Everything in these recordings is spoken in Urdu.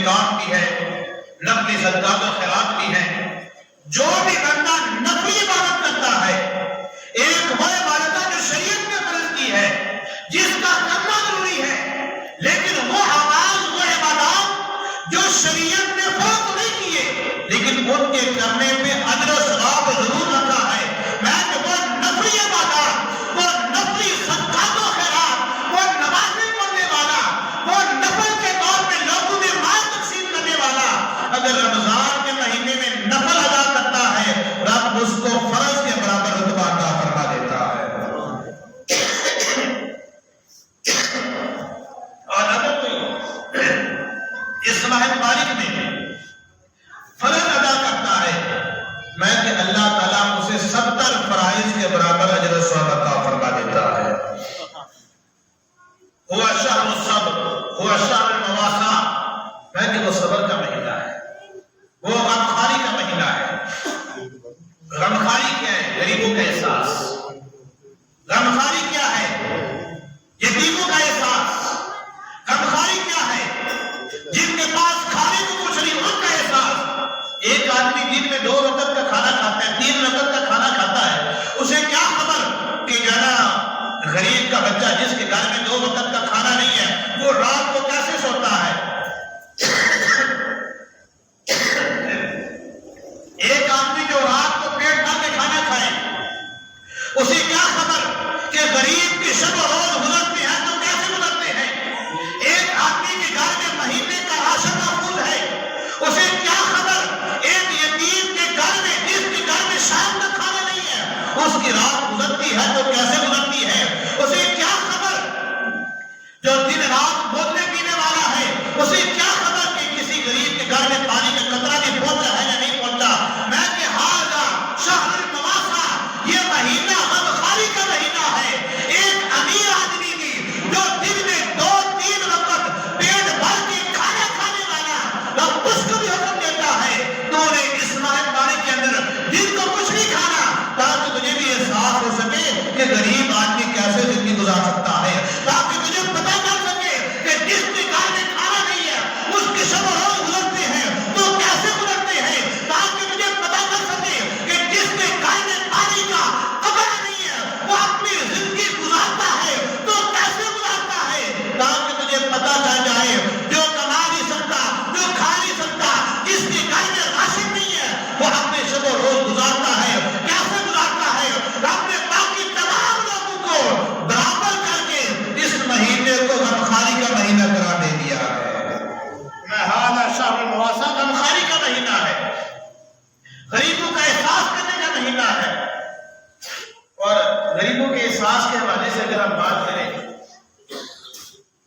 کام بھی ہے، نفلی صدقات و خیرات بھی ہیں۔ جو بھی بندہ نفلی عبادت کرتا ہے، ایک وہ عبادت ہے جو شریعت نے فرض کی ہے، جس کا کرنا ضروری ہے، لیکن وہ اعمال وہ عبادات جو شریعت نے فرض نہیں کیے لیکن ان کے کرنے پہ اجر و ثواب ضرور رکھا ہے۔ میں کہ وہ نفلی عبادات، وہ نفلی صدقات و خیرات، وہ نمازیں پڑھنے والا، وہ نفل کے طور پہ لوگوں میں مال تقسیم کرنے والا اگر رمضان کے مہینے میں نفل ادا کرتا ہے، رب اس کو فرض کے برابر رتبہ عطا فرما دیتا ہے۔ اور اگر کوئی اس ماہ مبارک میں فرض ادا کرتا ہے، میں کہ اللہ تعالیٰ اسے 70 فرائض کے برابر اجر و ثواب عطا فرما دیتا ہے۔ ہوا شہر الصبر، ہوا شہر المواساة، میں کہ وہ صبر کا مہینہ ہے، وہ غمخواری کا مہینہ ہے۔ غمخواری کیا ہے؟ غریبوں کا احساس۔ غمخواری کیا ہے؟ یتیموں کا احساس۔ غمخواری کیا ہے؟ جن کے پاس کھانے کو کچھ نہیں، ان کا احساس۔ ایک آدمی دن میں 2 وقت کا کھانا کھاتا ہے، 3 وقت کا کھانا کھاتا ہے، اسے کیا خبر کہ جانا غریب کا بچہ جس کے گھر میں 2 وقت کا کھانا نہیں ہے وہ رات کو کیسے سوتا ہے۔ ایک آدمی جو رات کو پیٹ بھر کے کھانا کھائے، اسے کیا خبر کہ غریب کی شب و روز گزرتے ہیں تو کیسے گزرتے ہیں۔ ایک آدمی کے گھر میں مہینے کا راشن محفوظ ہے، اسے کیا خبر ایک یتیم کے گھر میں جس کے گھر میں شام تک کھانا نہیں ہے، اس کی رات گزرتی ہے تو کیسے گزرتی ہے۔ اسے کیا خبر جو دن رات بوتلیں پینے والا ہے، اسے کیا خبر کہ کسی غریب کے گھر میں پانی کا قطرہ بھی پہنچا ہے یا نہیں پہنچا۔ میں کہ ہاذا شہر المواساة، یہ مہینہ غمخواری کا مہینہ ہے۔ ایک امیر آدمی بھی جو دن میں 2-3 وقت پیٹ بھر کے کھانا کھانے والا، رب اس کو بھی حکم دیتا ہے تو نے اس ماہ مبارک کے اندر دن کو کچھ نہیں کھانا، تاکہ تجھے بھی احساس ہو سکے کہ غریب آدمی کیسے زندگی گزار سکتا ہے، تاکہ تجھے پتہ چل سکے کہ جس کے گھر میں کھانا نہیں ہے اس کے شب و روز گزرتے ہیں تو کیسے گزرتے ہیں، تاکہ تجھے پتہ چل سکے کہ جس کے گھر میں پانی کا قطرہ نہیں ہے وہ اپنی زندگی گزارتا ہے تو کیسے گزارتا ہے، تاکہ تجھے پتہ چل جائے جو کما نہیں سکتا، جو کھا نہیں سکتا، جس کے گھر میں راشن نہیں ہے وہ اپنے شب و روز گزارتا ہے، کیسے گزارتا ہے۔ رب نے باقی تمام لوگوں کو برابر کر کے اس مہینے کو غمخواری کا مہینہ قرار دے دیا ہے۔ ہاذا شہر المواساة، غمخواری کا مہینہ ہے، غریبوں کا احساس کرنے کا مہینہ ہے۔ اور غریبوں کے احساس کے حوالے سے اگر ہم بات کریں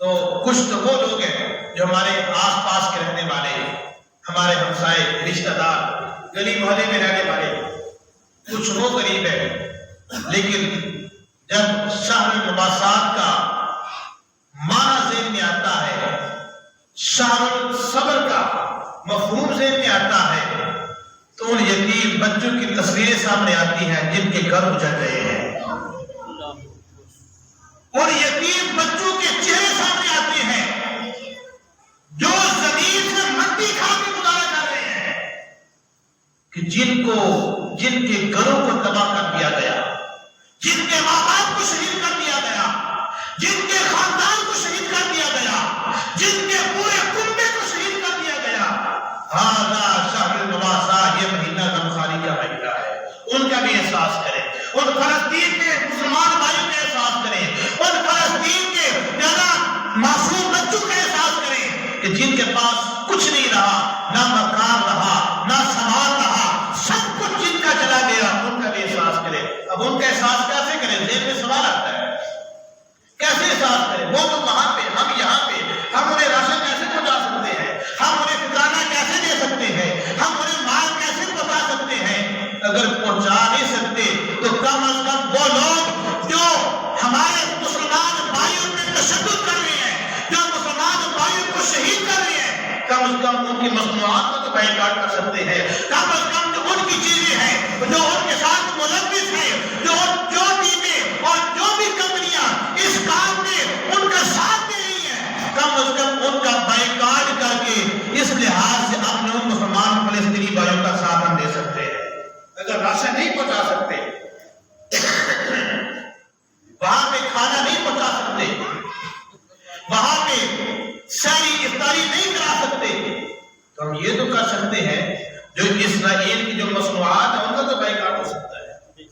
تو کچھ تو وہ لوگ ہیں جو ہمارے آس پاس کے رہنے والے ہیں، ہمارے ہمسائے، رشتہ دار، گلی محلے میں رہنے والے، کچھ وہ غریب ہیں، لیکن جب شہر المواساة کا معنی ذہن میں آتا ہے، شہر الصبر کا مفہوم ذہن میں آتا ہے، تو ان یتیم بچوں کی تصویریں سامنے آتی ہیں جن کے گھر اجڑ گئے ہیں، اور یتیم بچوں کے چہرے سامنے آتے ہیں جو زمین سے مٹی کھا کے گزارا کر رہے ہیں، کہ جن کے گھروں کو تباہ کر دیا گیا، جن کے ماں باپ کو شہید کر دیا گیا، جن کے خاندان کو شہید کر دیا گیا، جن کے پورے کنبے کو شہید کر دیا گیا۔ ہاذا شہر المواساة، یہ مہینہ غمخواری کا مہینہ ہے، ان کا بھی احساس کریں، ان فلسطین کے مسلمان بھائیوں کا احساس کریں، ان فلسطین کے زیادہ معصوم بچوں کا احساس کریں کہ جن کے پاس کچھ نہیں رہا، نہ مکان رہا، نہ سامان رہا، سب کچھ جن کا چلا گیا، ان کا بھی احساس کریں۔ اب ان کا احساس کیسے کریں؟ ذہن میں سوال آتا ہے، کیسے احساس کریں؟ وہ تو وہاں پہ، ہم یہاں پہ، ہم انہیں راشن کیسے پہنچا سکتے ہیں، ہم انہیں ٹھکانہ کیسے دے سکتے ہیں، ہم انہیں مال کیسے پہنچا سکتے ہیں؟ اگر پہنچا نہیں سکتے تو کم از کم وہ لوگ جو ہمارے مسلمان بھائیوں پہ تشدد کر رہے ہیں، جو مسلمان بھائیوں کو شہید کر رہے ہیں، کم از کم ان کی مصنوعات کو تو بائیکاٹ کر سکتے ہیں، کم از کم جو ان کی چیزیں ہیں جو ان کے ساتھ ملوث ہیں، جو ٹیمیں اور جو بھی کمپنیاں اس کام میں ان کا ساتھ دے رہی ہیں، کم از کم ان کا بائیکاٹ کر کے اس تو ہم یہ تو کر سکتے ہیں جو اسرائیل کی جو مصنوعات ہیں ان کا تو بائیکاٹ ہو سکتا ہے،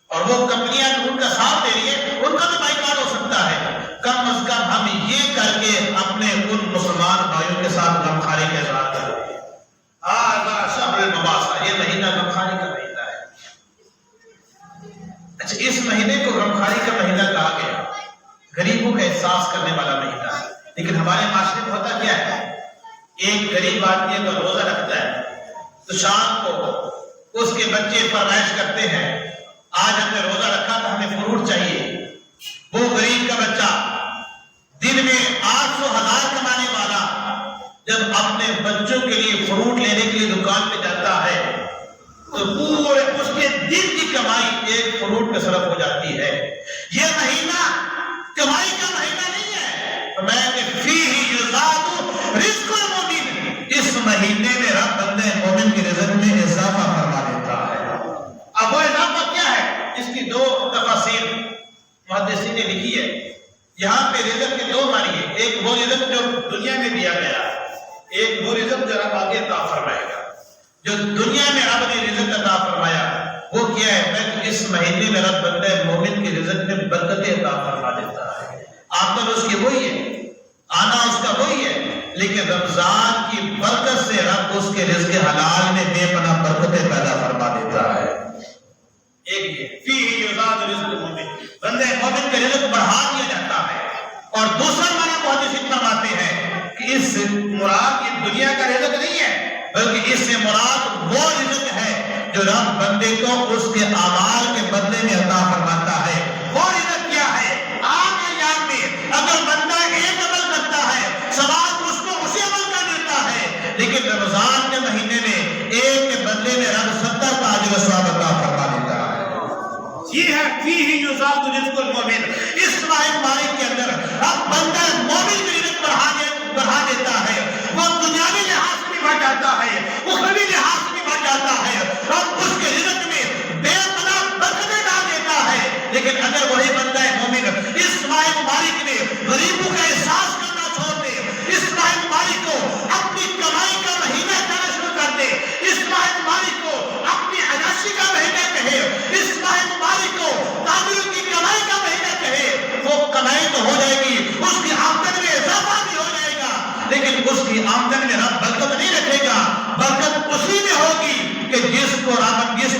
اور وہ کمپنیاں ان کا ساتھ دے رہی ہے ان کا تو بائیکاٹ ہو سکتا ہے۔ کم از کم ہم یہ کر کے اپنے ان مسلمان بھائیوں کے ساتھ غمخواری کا اظہار کر رہے ہیں۔ شہر المباسہ، یہ مہینہ غمخواری کا مہینہ ہے۔ اچھا، اس مہینے کو غمخواری کا مہینہ کہا گیا، غریبوں کا احساس کرنے والا مہینہ، لیکن ہمارے معاشرے میں ہوتا کیا ہے؟ ایک غریب آدمی اگر روزہ رکھتا ہے تو شام کو اس کے بچے فرمائش کرتے ہیں آج ہم نے روزہ رکھا تو ہمیں فروٹ چاہیے۔ وہ غریب کا بچہ دن میں 800,000 کمانے والا جب اپنے بچوں کے لیے فروٹ لینے کے لیے دکان پہ جاتا ہے تو پورے اس کے دن کی کمائی ایک فروٹ پہ صرف ہو جاتی ہے۔ یہ مہینہ کمائی کا مہینہ نہیں ہے، میں فیہ یزاد رزق المؤمن، اس مہینے میں رب بندے مومن کے رزق میں اضافہ فرما دیتا ہے۔ اب وہ اضافہ کیا ہے؟ اس کی دو تفاسیر محدثین نے لکھی ہے۔ یہاں پہ رزق کے دو معنی ہیں، ایک وہ رزق جو دنیا میں دیا گیا، ایک وہ رزق جو رب آگے عطا فرمائے گا۔ جو دنیا میں رب نے رزق عطا فرمایا وہ کیا ہے؟ میں اس مہینے میں رب بندے مومن کے رزق میں برکت عطا فرما دیتا ہے۔ آمدن اس کی وہی ہے، آنا اس کا وہی ہے، لیکن رمضان کی برکت سے رب اس کے رزق حلال میں بے پناہ برکتیں پیدا فرما دیتا ہے۔ ایک یہ فیہ یزاد رزق المؤمن، بندے مومن کے رزق بڑھا دیا جاتا ہے۔ اور دوسرا معنی محدثین فرماتے ہیں کہ اس مراد یہ دنیا کا رزق نہیں ہے، بلکہ اس سے مراد وہ رزق ہے جو رب بندے کو اس کے اعمال کے بدلے میں عطا فرماتا ہے۔ وہ رزق کیا ہے؟ عام ایام میں اگر بندہ ایک عمل کرتا ہے ثواب اس کو اسی عمل کا دیتا ہے، لیکن رمضان کے مہینے میں ایک کے بدلے میں رب 70 کا اجر و ثواب عطا فرما دیتا ہے۔ یہ ہے فیہ یزاد رزق المؤمن، اس ماہ مبارک کے اندر رب بندہ مومن کے رزق بڑھا دیتا ہے۔ وہ دنیاوی لحاظ سے بھی بڑھ جاتا ہے، اخروی لحاظ سے بھی بڑھ جاتا ہے، رب اس کے رزق میں بے پناہ برکتیں ڈال دیتا ہے۔ لیکن اگر وہی بندہ مومن اس ماہ مبارک میں غریبوں کا احساس کرنا چھوڑ دے، اس ماہ مبارک کو اپنی کمائی کا مہینہ کہنا شروع کر دے، اس ماہ مبارک کو اپنی عیاشی کا مہینہ کہے، اس ماہ مبارک کو تاجر کی کمائی کا مہینہ کہے، وہ کمائی تو ہو جائے گی، اس کی آمدن میں اضافہ بھی ہو جائے گا، لیکن اس کی آمدن میں رب برکت نہیں رکھے گا۔ برکت اسی میں ہوگی کہ جس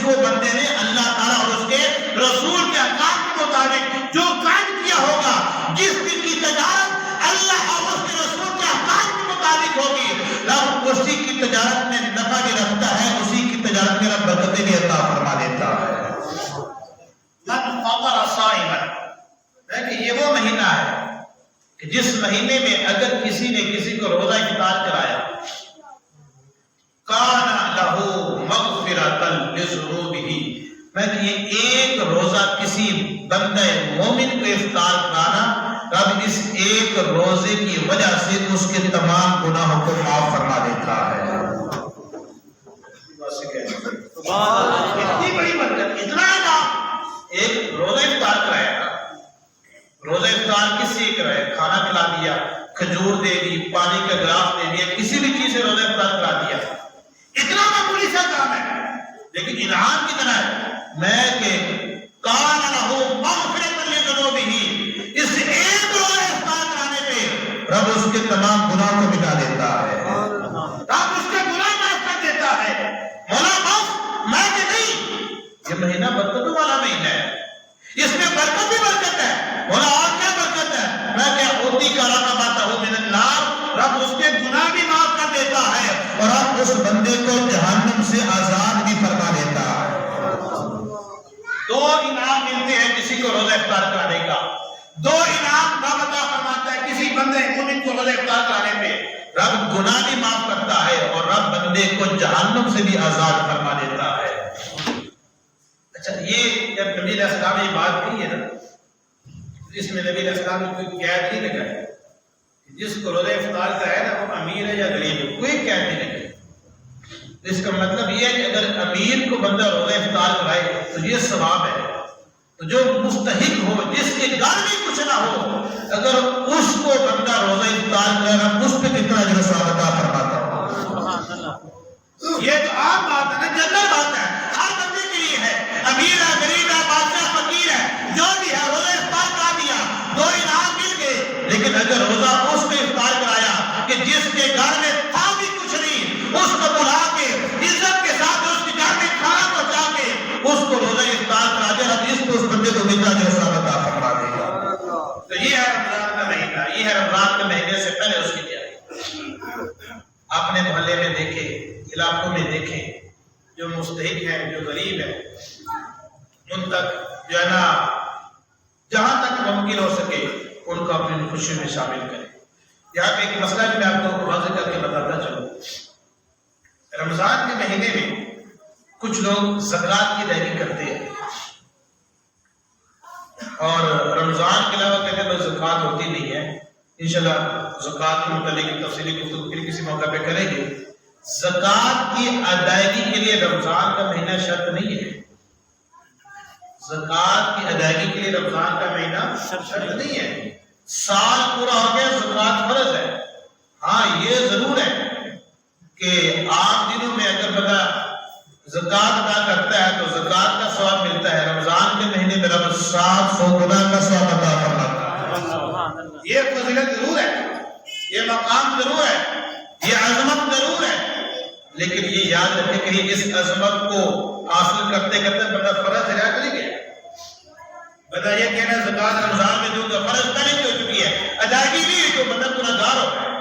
کو بندے نے اللہ تعالیٰ اور اس کے رسول کے احکام کے مطابق جو قائم کیا ہوگا، جس دن کی تجارت اللہ اور اس کے رسول کے احکام کے مطابق ہوگی، رب اسی کی تجارت میں نفع بھی رکھتا ہے، اسی کی تجارت میں رب برکتیں بھی عطا فرما دیتا ہے۔ من فطر صائما، کہ یہ وہ مہینہ ہے کہ جس مہینے میں اگر کسی نے کسی کو روزہ افطار کرایا، کان لہ مغفرۃ لذنوبہ، میں کہ یہ ایک روزہ کسی بندے مومن کو افطار کرانا، رب اس ایک روزے کی وجہ سے اس کے تمام گناہوں کو معاف فرما دیتا ہے۔ اتنی بڑی برکت، اتنا انعام، ایک روزہ افطار کرایا تھا۔ روزہ افطار کسی کرائے، کھانا کھلا دیا، کھجور دے دی، پانی کا گلاس دے دیا، کسی بھی چیز سے روزہ افطار کرا دیا، اتنا معمولی سا کام ہے، لیکن انعام کتنا ہے؟ میں کہ کان لہ مغفرۃ لذنوبہ، اس ایک روزہ افطار کرانے پہ رب اس کے تمام گناہوں کو مٹا دیتا ہے، رب اس کے گناہ معاف کر دیتا ہے۔ مولا معاف، میں کہ نہیں، یہ مہینہ برکتوں والا مہینہ ہے، اس میں برکت بھی برکت ہے۔ مولا اور کیا برکت ہے؟ میں کہ اوتی کا رقبتہ من النار، رب اس کے گناہ بھی معاف کر دیتا ہے اور رب اس بندے کو جہنم سے آزاد بھی فرما دیتا ہے۔ دو انعام ملتے ہیں کسی کو روزہ افطار کرانے کا، دو انعام رب عطا فرماتا ہے کسی بندے مومن کو روزہ افطار کرانے پہ، رب گناہ بھی معاف کرتا ہے اور رب بندے کو جہنم سے بھی آزاد فرما دیتا ہے۔ اچھا، یہ جب نبی علیہ السلام نے بات کی ہے نا، اس میں نبی علیہ السلام نے کوئی قید نہیں لگائی، جس کو روزہ افطار کرایا نا وہ امیر ہے یا غریب ہے، کوئی قید نہیں لگائی۔ اس کا مطلب یہ ہے کہ اگر امیر کو بندہ روزہ افطار کرائے تو یہ ثواب ہے، تو جو مستحق ہو، جس کے گھر میں کچھ نہ ہو، اگر اس کو بندہ روزہ افطار کرائے گا اس پہ کتنا اجر و ثواب عطا فرماتا ہے۔ محلے میں دیکھیں، علاقوں میں دیکھیں، جو مستحق ہیں، جو غریب ہیں، ان تک جو ہے نا جہاں تک ممکن ہو سکے ان کو اپنی خوشی میں شامل کریں۔ یہاں پہ ایک مسئلہ بھی میں آپ کو واضح کر کے بتاتا چلوں۔ رمضان کے مہینے میں کچھ لوگ زکوٰۃ کی ادائیگی کرتے ہیں، اور رمضان کے علاوہ کہتے ہیں زکوٰۃ ہوتی نہیں ہے۔ انشاءاللہ زکوٰۃ کے متعلق تفصیلی گفتگو پھر کسی موقع پہ کریں گے۔ زکوٰۃ کی ادائیگی کے لیے رمضان کا مہینہ شرط نہیں ہے۔ زکوٰۃ کی ادائیگی کے لیے رمضان کا مہینہ شرط نہیں ہے۔ سال پورا ہو گیا، زکوٰۃ فرض ہے۔ ہاں یہ ضرور ہے کہ عام دنوں میں اگر بندہ زکوٰۃ ادا کرتا ہے تو زکوٰۃ کا ثواب ملتا ہے، رمضان کے مہینے میں رب 700 گنا کا ثواب عطا فرماتا ہے۔ یہ فضیلت ضرور ہے، یہ مقام ضرور ہے، یہ عظمت ضرور ہے، لیکن یہ یاد رکھیں کہ اس عظمت کو حاصل کرتے کرتے بندہ فرض ادا کر گیا۔ بندہ یہ کہنا زکوٰۃ رمضان میں دوں گا، فرض پہلے ہو چکی ہے، ادائیگی نہیں ہوئی تو بندہ گنہگار ہو گیا۔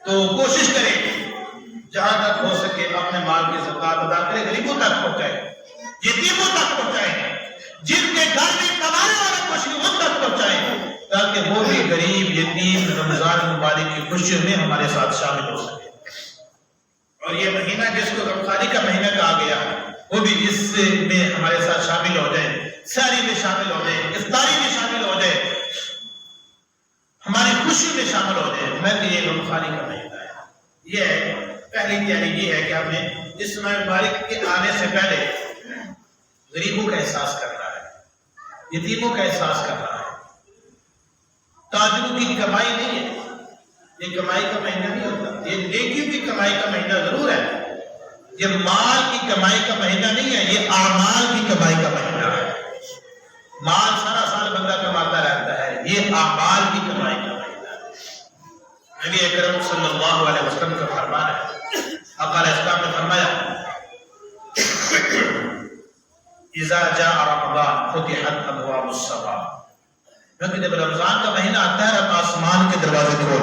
تو کوشش کریں جہاں تک ہو سکے اپنے مال کی زکوٰۃ ادا کرے، غریبوں تک پہنچائے، یتیموں تک پہنچائے، جن کے گھر میں کمانے والا کچھ نہیں ان تک پہنچائے، تاکہ وہ بھی غریب یتیم رمضان مبارک کی خوشیوں میں ہمارے ساتھ شامل ہو سکے۔ اور یہ مہینہ جس کو غمخواری کا مہینہ کہا گیا، وہ بھی اس میں ہمارے ساتھ شامل ہو جائے، سحری میں شامل ہو جائے، افطاری میں شامل ہو جائے، ہماری خوشی میں شامل ہو جائے۔ میں کہ یہ غمخواری کا مہینہ ہے۔ یہ ہے پہلی تیاری، یہ ہے کہ ہم نے اس ماہ مبارک کے آنے سے پہلے غریبوں کا احساس کرنا ہے، یتیموں کا احساس کرنا ہے۔ تاجروں کی کمائی نہیں ہے، یہ کمائی کا مہینہ نہیں ہوتا، یہ نیکیوں کی کمائی کا مہینہ ضرور ہے۔ یہ مال کی کمائی کا مہینہ نہیں ہے، یہ اعمال کی کمائی کا مہینہ ہے۔ مال سارا سال بندہ کماتا رہتا ہے، یہ اعمال کی کمائی کا مہینہ ہے۔ نبی اکرم صلی اللہ علیہ وسلم کا فرمان ہے، آقا علیہ السلام نے فرمایا اذا جاء رمضان فتحت ابواب السماء، جب رمضان کا مہینہ آتا ہے رب آسمان کے دروازے کھول